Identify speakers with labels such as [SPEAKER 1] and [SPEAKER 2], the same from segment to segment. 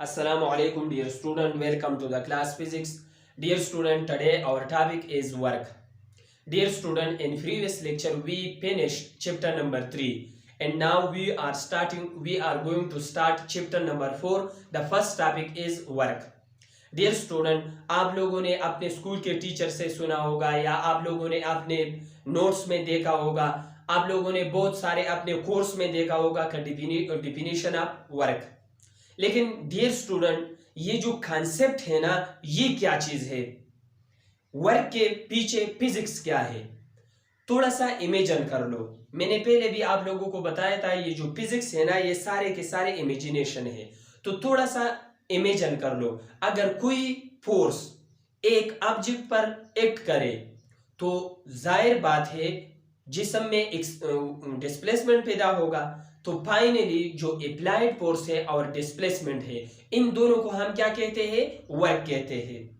[SPEAKER 1] Assalamu alaikum dear student, welcome to the class physics. Dear student, today our topic is work. Dear student, in previous lecture we finished chapter number 3 and now we are going to start chapter number 4. The first topic is work. Dear student, आप लोगों ने अपने school के teacher से सुना होगा या आप लोगों ने अपने नोट्स में देखा होगा, आप लोगों ने बहुत सारे अपने कोर्स में देखा होगा कि डिफिनीशन ऑफ वर्क। लेकिन डियर स्टूडेंट, ये जो कॉन्सेप्ट है ना, ये क्या चीज है, वर्क के पीछे फिजिक्स क्या है, थोड़ा सा इमेजिन कर लो। मैंने पहले भी आप लोगों को बताया था, ये जो फिजिक्स है ना, ये सारे के सारे इमेजिनेशन है। तो थोड़ा सा इमेजिन कर लो, अगर कोई फोर्स एक ऑब्जेक्ट पर एक्ट करे तो जाहिर बात है जिस्म में डिस्प्लेसमेंट पैदा होगा। तो फाइनली जो अप्लाइड फोर्स है और डिस्प्लेसमेंट है, इन दोनों को हम क्या कहते हैं, वर्क कहते हैं।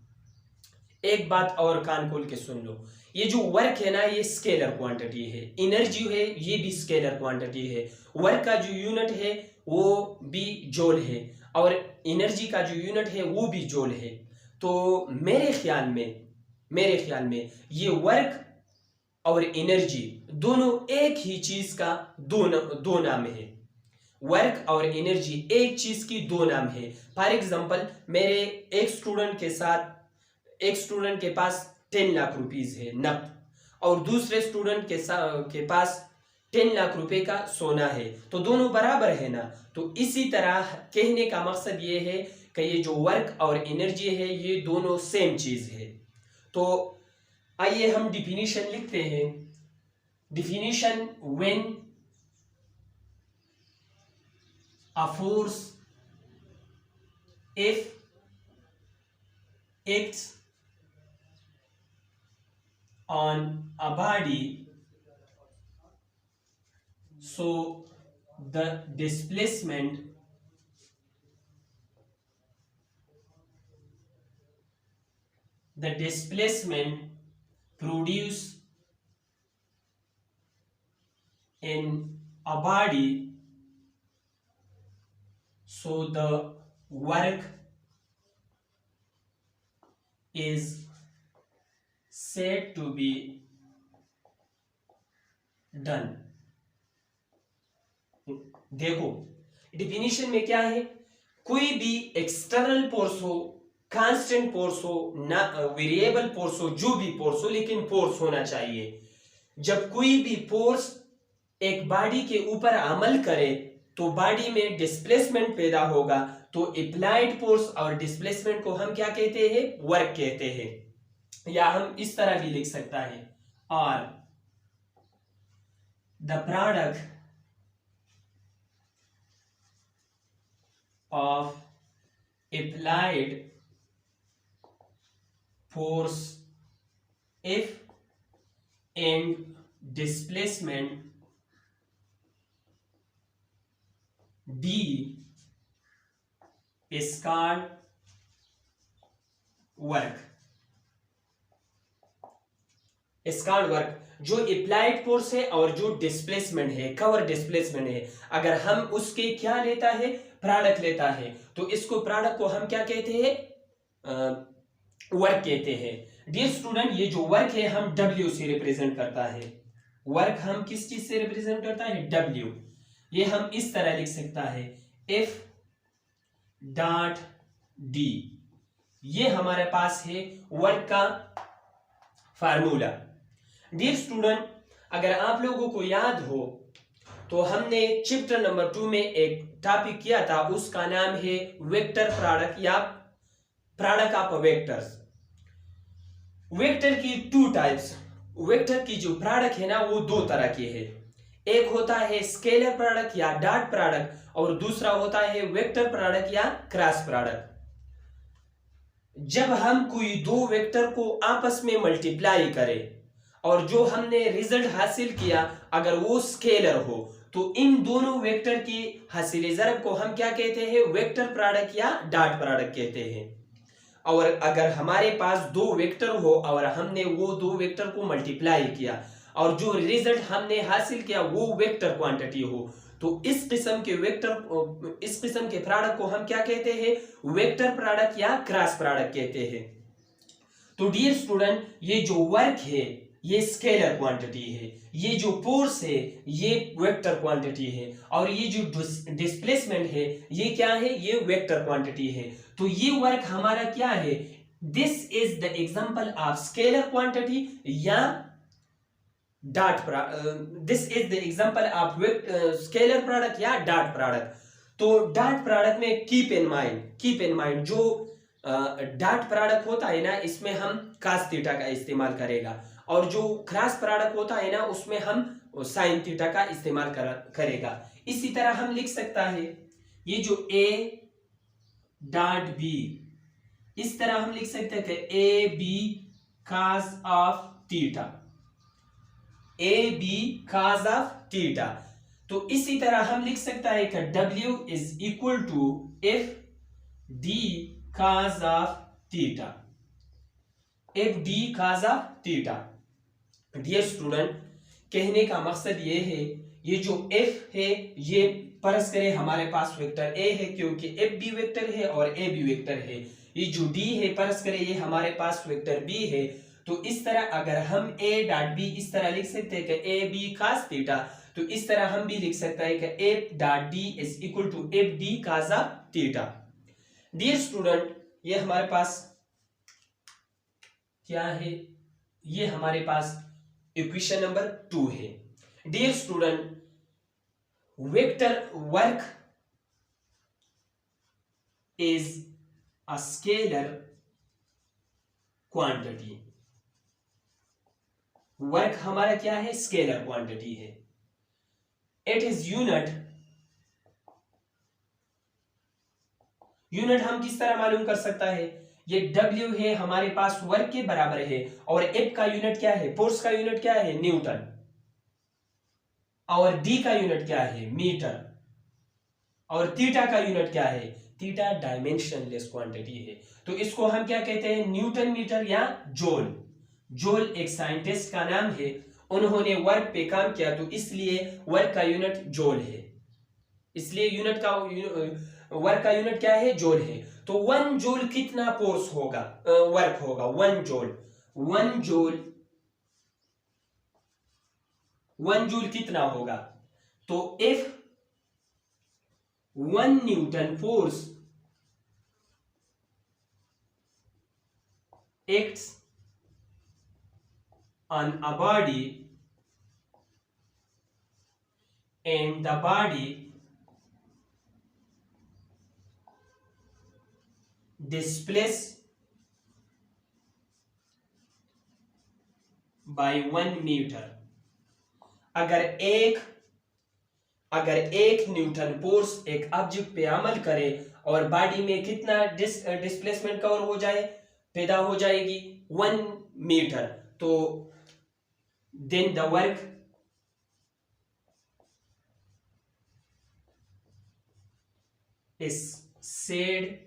[SPEAKER 1] एक बात और कान खोल के सुन लो, ये जो वर्क है ना, ये स्केलर क्वांटिटी है। एनर्जी है, ये भी स्केलर क्वांटिटी है। वर्क का जो यूनिट है वो भी जूल है और एनर्जी का जो यूनिट है वो भी जूल है। तो मेरे ख्याल में ये वर्क और एनर्जी दोनों एक ही चीज का दो नाम है। वर्क और एनर्जी एक चीज की दो नाम है। फॉर एग्जांपल, मेरे एक स्टूडेंट के पास 10 लाख रुपीस है नकद और दूसरे स्टूडेंट के पास 10 लाख रुपए का सोना है, तो दोनों बराबर है ना। तो इसी तरह कहने का मकसद ये है कि ये जो वर्क और एनर्जी है, ये दोनों सेम चीज है। तो आइए हम डिफिनीशन लिखते हैं। Definition, when a force if acts on a body, so the displacement produced in a body, so the work is said to be done। देखो डिफिनीशन में क्या है, कोई भी एक्सटर्नल फोर्स हो, कांस्टेंट फोर्स हो, ना वेरिएबल फोर्स हो, जो भी फोर्स हो, लेकिन फोर्स होना चाहिए। जब कोई भी फोर्स एक बॉडी के ऊपर अमल करे तो बॉडी में डिस्प्लेसमेंट पैदा होगा। तो अप्लाइड फोर्स और डिस्प्लेसमेंट को हम क्या कहते हैं, वर्क कहते हैं। या हम इस तरह भी लिख सकता है, और the product of applied force if and displacement D is called work. इसका वर्क जो अप्लाइड फोर्स है और जो डिस्प्लेसमेंट है, कवर डिस्प्लेसमेंट है, अगर हम उसके क्या लेता है, प्रोडक्ट लेता है, तो इसको प्रोडक्ट को हम क्या कहते हैं, वर्क कहते हैं। डियर स्टूडेंट, ये जो वर्क है हम W से रिप्रेजेंट करता है। वर्क हम किस चीज से रिप्रेजेंट करता है, W। ये हम इस तरह लिख सकता है, F डॉट D। ये हमारे पास है वर्क का फार्मूला। डियर स्टूडेंट, अगर आप लोगों को याद हो तो हमने चैप्टर नंबर 2 में एक टॉपिक किया था, उसका नाम है वेक्टर प्रोडक्ट या प्रोडक्ट ऑफ वेक्टर्स। वेक्टर की 2 टाइप्स। वेक्टर की जो प्रोडक्ट है ना, वो 2 तरह की है। एक होता है स्केलर प्रोडक्ट या डॉट प्रोडक्ट और दूसरा होता है वेक्टर प्रोडक्ट या क्रॉस प्रोडक्ट। जब हम कोई 2 वेक्टर को आपस में मल्टीप्लाई करें और जो हमने रिजल्ट हासिल किया अगर वो स्केलर हो, तो इन दोनों वेक्टर की हासिल ज़रब को हम क्या कहते हैं, वेक्टर प्रोडक्ट या डॉट प्रोडक्ट कहते हैं। और अगर हमारे पास 2 वेक्टर हो और हमने वो 2 वेक्टर को मल्टीप्लाई किया और जो रिजल्ट हमने हासिल किया वो वेक्टर क्वांटिटी हो, तो इस किस्म के प्रोडक्ट को हम क्या कहते हैं, वेक्टर प्रोडक्ट या क्रॉस प्रोडक्ट कहते हैं। तो डियर स्टूडेंट, ये जो वर्क है ये स्केलर क्वांटिटी है, ये जो फोर्स है ये वेक्टर क्वांटिटी है, और ये जो डिस्प्लेसमेंट है ये क्या है, ये वेक्टर क्वांटिटी है। तो ये वर्क हमारा क्या है, this is the example of scalar quantity या dot this is the example of scalar product या डॉट प्रोडक्ट। तो डॉट प्रोडक्ट में कीप इन माइंड जो डॉट प्रोडक्ट होता है ना, इसमें हम cos थीटा का इस्तेमाल करेगा, और जो क्रॉस प्रोडक्ट होता है ना उसमें हम sin थीटा का इस्तेमाल करेगा। इसी तरह हम लिख सकता है ये जो a डॉट b, इस तरह हम लिख सकते हैं कि A B cos of theta, A B cos of theta. तो इसी तरह हम लिख सकता है कि W is equal to F D cos of theta, F D cos of theta. Dear student, कहने का मकसद ये है, ये जो f है ये फर्ज करें हमारे पास वेक्टर a है, क्योंकि f भी वेक्टर है और a भी वेक्टर है। ये जो d है फर्ज करें ये हमारे पास वेक्टर b है। तो इस तरह अगर हम a डॉट b इस तरह लिख सकते हैं कि a b cos थीटा, तो इस तरह हम भी लिख सकते हैं कि f dot d is equal to f d cos of theta. Dear student, ये हमारे पास क्या है, ये हमारे पास इक्वेशन नंबर 2 है। Dear student, vector work is a scalar quantity. Work हमारा क्या है, स्केलर क्वांटिटी है। इट इज यूनिट हम किस तरह मालूम कर सकता है, ये W है हमारे पास वर्क के बराबर है, और F का यूनिट क्या है, फोर्स का यूनिट क्या है, न्यूटन, और D का यूनिट क्या है, मीटर, और थीटा का यूनिट क्या है, थीटा डायमेंशनलेस क्वांटिटी है। तो इसको हम क्या कहते हैं, न्यूटन मीटर या जूल। जूल एक साइंटिस्ट का नाम है, उन्होंने वर्क पे काम किया, तो इसलिए वर्क का यूनिट जूल है, इसलिए वर्क का यूनिट क्या है, जूल है। तो 1 जूल कितना फोर्स होगा, वर्क होगा, 1 जूल कितना होगा। तो if 1 Newton force acts on a body and the body displaced by 1 metre, अगर एक न्यूटन फोर्स एक ऑब्जेक्ट पे अमल करे और बॉडी में कितना डिस्प्लेसमेंट कवर हो जाए, पैदा हो जाएगी 1 मीटर, तो then the work is said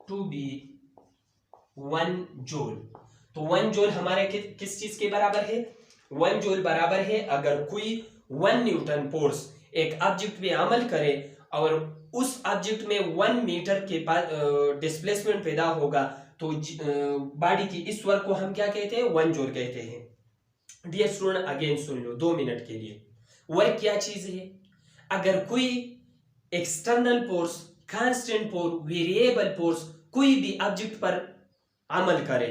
[SPEAKER 1] to be 1 joule. तो 1 जूल हमारे किस चीज के बराबर है, 1 जूल बराबर है अगर कोई 1 न्यूटन फोर्स एक ऑब्जेक्ट पे अमल करे और उस ऑब्जेक्ट में 1 मीटर के पास डिस्प्लेसमेंट पैदा होगा, तो बॉडी की इस वर्क को हम क्या कहते हैं, 1 जूल कहते हैं। डियर स्टूडेंट, अगेन सुन लो 2 मिनट के लिए, वर्क क्या चीज है, अगर कोई external force, constant force, variable force कोई भी ऑब्जेक्ट पर अमल करे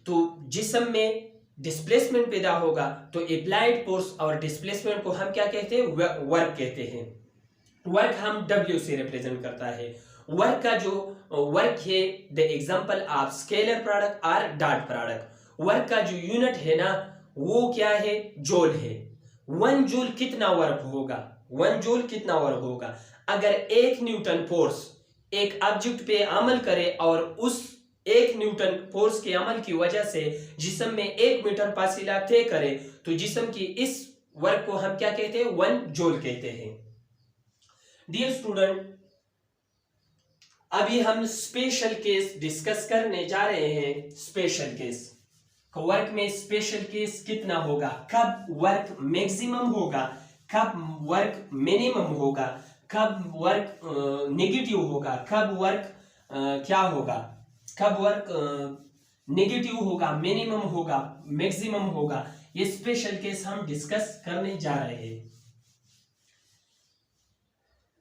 [SPEAKER 1] तो जिस्म में डिस्प्लेसमेंट पैदा होगा, तो अप्लाइड फोर्स और डिस्प्लेसमेंट को हम क्या कहते हैं, वर्क कहते हैं। वर्क हम W से रिप्रेजेंट करता है। वर्क का जो वर्क है the example of scalar product और डॉट प्रोडक्ट। वर्क का जो यूनिट है ना वो क्या है, जूल है। 1 जूल कितना वर्क होगा, 1 जूल कितना वर्क होगा, अगर 1 न्यूटन फोर्स एक ऑब्जेक्ट पे अमल करे और उस 1 न्यूटन फोर्स के अमल की वजह से जिस्म में 1 मीटर फासिला तय करे, तो जिस्म की इस वर्क को हम क्या कहते हैं, 1 जूल कहते हैं। डियर स्टूडेंट, अभी हम स्पेशल केस डिस्कस करने जा रहे हैं। स्पेशल केस, वर्क में स्पेशल केस कितना होगा, कब वर्क मैक्सिमम होगा, कब वर्क मिनिमम होगा, कब वर्क नेगेटिव होगा, कब वर्क क्या होगा, कब वर्क नेगेटिव होगा, मिनिमम होगा, मैक्सिमम होगा, ये स्पेशल केस हम डिस्कस करने जा रहे हैं।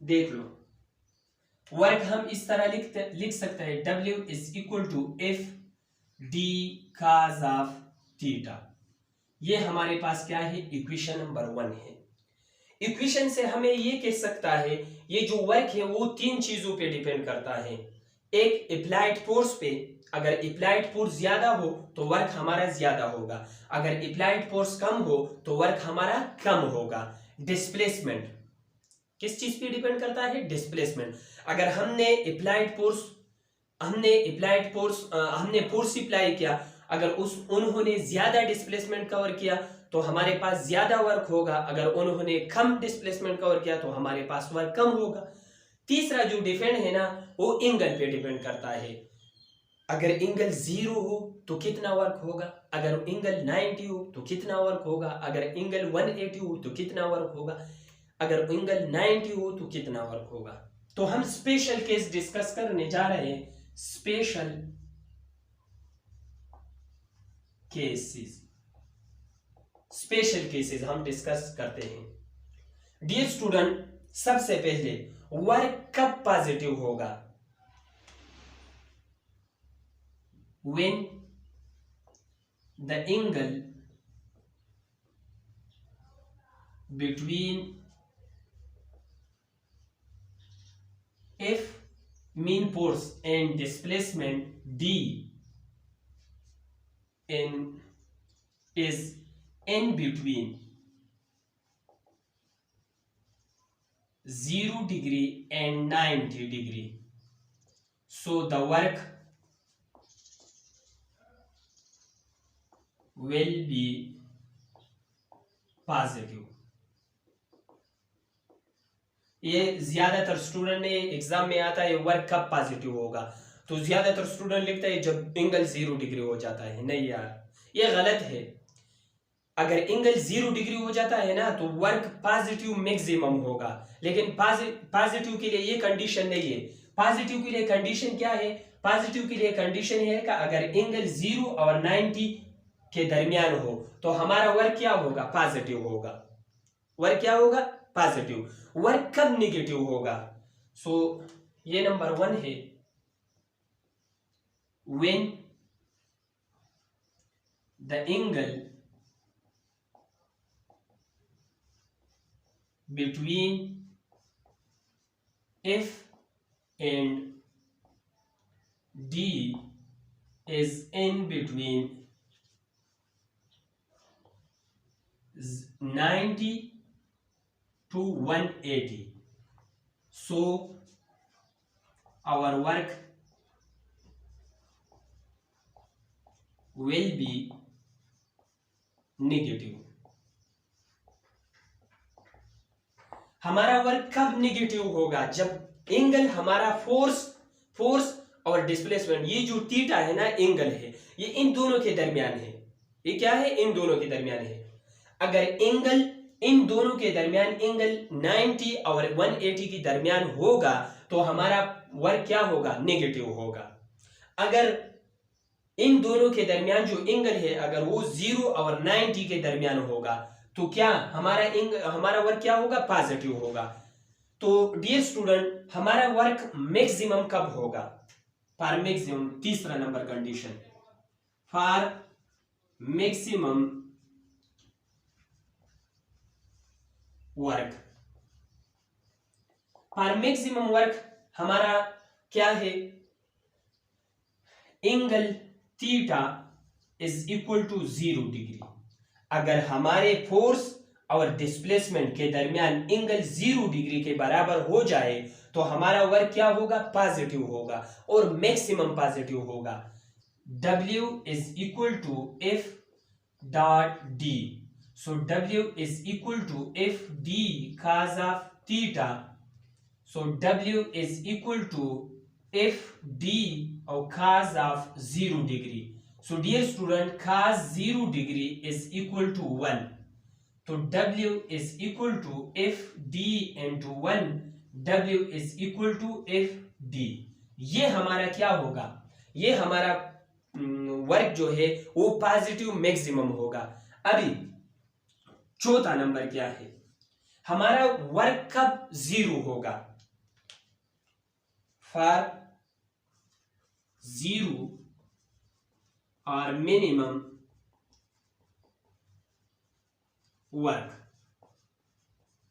[SPEAKER 1] देख लो, वर्क हम इस तरह लिख सकते हैं, W is equal to F D cos of theta. ये हमारे पास क्या है, इक्वेशन नंबर 1 है। इक्वेशन से हमें ये कह सकता है, ये जो वर्क है वो 3 चीजों पे डिपेंड करता है। एक अप्लाइड फोर्स पे, अगर अप्लाइड फोर्स ज्यादा हो तो वर्क हमारा ज्यादा होगा, अगर अप्लाइड फोर्स कम हो तो वर्क हमारा कम होगा। डिस्प्लेसमेंट किस चीज पे डिपेंड करता है, डिस्प्लेसमेंट। अगर हमने फोर्स अप्लाई किया, अगर उन्होंने ज्यादा डिस्प्लेसमेंट कवर किया तो हमारे पास ज्यादा वर्क होगा, अगर उन्होंने कम डिस्प्लेसमेंट कवर किया तो हमारे पास वर्क कम होगा। तीसरा जो डिपेंड है ना, वो एंगल पे डिपेंड करता है। अगर एंगल 0 हो तो कितना वर्क होगा, अगर एंगल 90 हो तो कितना वर्क होगा, अगर एंगल 180 हो तो कितना वर्क होगा, अगर एंगल 90 हो तो कितना वर्क होगा। तो हम स्पेशल केस डिस्कस करने जा रहे हैं, स्पेशल केसेस हम डिस्कस करते हैं। डियर स्टूडेंट, सबसे पहले वर्क कब पॉजिटिव होगा, when the angle between F mean force and displacement D is in between 0 degree and 90 degree. So the work will be positive. ये ज्यादातर स्टूडेंट ने एग्जाम में आता है, वर्क कब पॉजिटिव होगा, तो ज्यादातर स्टूडेंट लिखता है जब एंगल 0 डिग्री हो जाता है। नहीं यार, ये गलत है। अगर एंगल 0 डिग्री हो जाता है ना तो वर्क पॉजिटिव मैक्सिमम होगा, लेकिन पॉजिटिव के लिए ये कंडीशन नहीं है। पॉजिटिव के लिए कंडीशन क्या है, पॉजिटिव के लिए कंडीशन है कि अगर एंगल 0 और 90 के दरमियान हो तो हमारा वर्क क्या होगा, पॉजिटिव होगा। वर्क क्या होगा, पॉजिटिव। वर्क कब नेगेटिव होगा, सो ये नंबर 1 है, when the angle between F and D is in between 90 to 180, so our work will be negative. हमारा वर्क कब नेगेटिव होगा, जब एंगल हमारा फोर्स और डिस्प्लेसमेंट, ये जो थीटा है ना, एंगल है, ये इन दोनों के दरमियान है। ये क्या है, इन दोनों के दरमियान है। अगर एंगल इन दोनों के दरमियान एंगल 90 और 180 के दरमियान होगा तो हमारा वर्क क्या होगा, नेगेटिव होगा। अगर इन दोनों के दरमियान जो एंगल है अगर वो 0 और 90 के दरमियान होगा तो क्या हमारा वर्क क्या होगा, पॉजिटिव होगा। तो डियर स्टूडेंट, हमारा वर्क मैक्सिमम कब होगा, फॉर मैक्सिमम, तीसरा number condition, for maximum work. For maximum work हमारा क्या है, angle theta is equal to 0 degree. अगर हमारे फोर्स और डिस्प्लेसमेंट के दरमियान एंगल 0 डिग्री के बराबर हो जाए तो हमारा वर्क क्या होगा, पॉजिटिव होगा और मैक्सिमम पॉजिटिव होगा। W is equal to F dot D, so W is equal to FD cos of theta, so W is equal to FD or cos of 0 degree. So dear student, cos 0 degree is equal to 1, तो W is equal to F D into 1, W is equal to F D. ये हमारा क्या होगा, ये हमारा work जो है वो पॉजिटिव मैक्सिमम होगा। अभी चौथा नंबर क्या है, हमारा वर्क कब जीरो होगा, फॉर जीरो और मिनिमम वर्क।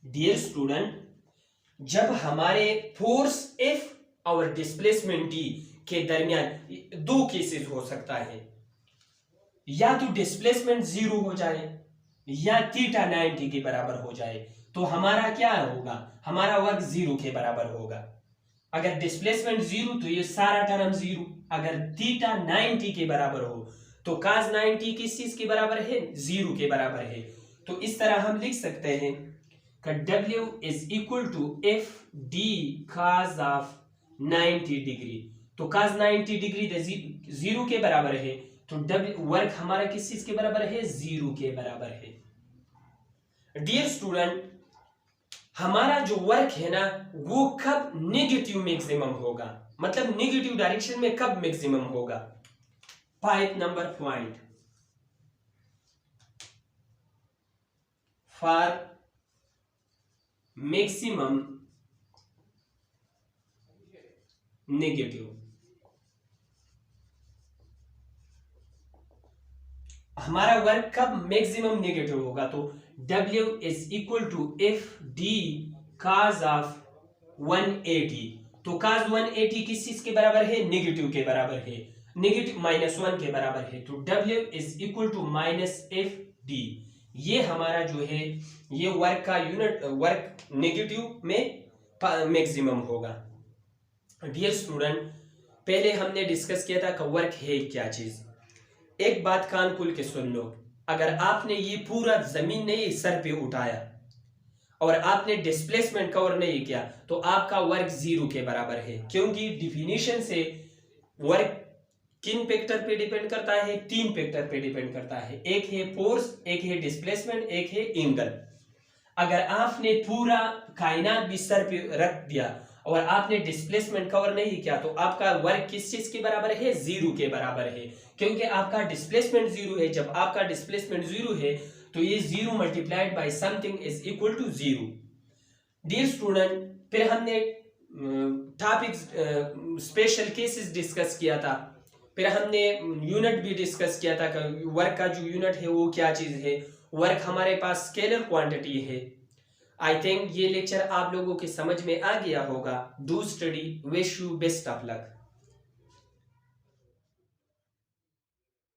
[SPEAKER 1] डियर स्टूडेंट, जब हमारे फोर्स F और डिस्प्लेसमेंट D के दरमियान दो केसेस हो सकता है, या तो डिस्प्लेसमेंट जीरो हो जाए या थीटा 90 के बराबर हो जाए, तो हमारा क्या होगा, हमारा वर्क जीरो के बराबर होगा। अगर डिस्प्लेसमेंट जीरो तो ये सारा टर्म जीरो, अगर थीटा 90 के बराबर हो तो cos 90 किस चीज के बराबर है, जीरो के बराबर है। तो इस तरह हम लिख सकते हैं कि W is equal to F D cos of 90 degree. तो cos 90 डिग्री जीरो के बराबर है, तो W वर्क हमारा किस चीज के बराबर है, जीरो के बराबर है। डियर स्टूडेंट, हमारा जो वर्क है ना वो कब नेगेटिव मैक्सिमम होगा, मतलब नेगेटिव डायरेक्शन में कब मैक्सिमम होगा। 5 number point, for maximum negative, हमारा वर्क कब मैक्सिमम नेगेटिव होगा, तो W is equal to F D cos of 180। तो cos 180 किस चीज के बराबर है, नेगेटिव के बराबर है, नेगेटिव -1 के बराबर है। तो W is equal to minus F D. ये हमारा जो है ये वर्क का यूनिट, वर्क नेगेटिव में मैक्सिमम होगा। डियर स्टूडेंट, पहले हमने डिस्कस किया था कि वर्क है क्या चीज। एक बात कान खोल के सुन लो, अगर आपने ये पूरा जमीन नहीं सर पे उठाया और आपने डिस्प्लेसमेंट कवर नहीं किया तो आपका वर्क जीरो के बराबर है, क्योंकि डिफिनीशन से वर्क किन फैक्टर पे डिपेंड करता है, 3 फैक्टर पे डिपेंड करता है। एक है फोर्स, एक है डिस्प्लेसमेंट, एक है एंगल। अगर आपने पूरा कायनात भी सर पे रख दिया और आपने डिस्प्लेसमेंट कवर नहीं किया तो आपका वर्क किस चीज के बराबर है, जीरो के बराबर है, क्योंकि आपका डिस्प्लेसमेंट जीरो है। जब आपका डिस्प्लेसमेंट जीरो है तो ये zero multiplied by something is equal to zero. Dear student, फिर हमने टॉपिक स्पेशल केसेस डिस्कस किया था, फिर हमने यूनिट भी डिस्कस किया था कि वर्क का जो यूनिट है वो क्या चीज है। वर्क हमारे पास स्केलर क्वांटिटी है। आई थिंक ये लेक्चर आप लोगों के समझ में आ गया होगा। Do study, wish you best of luck.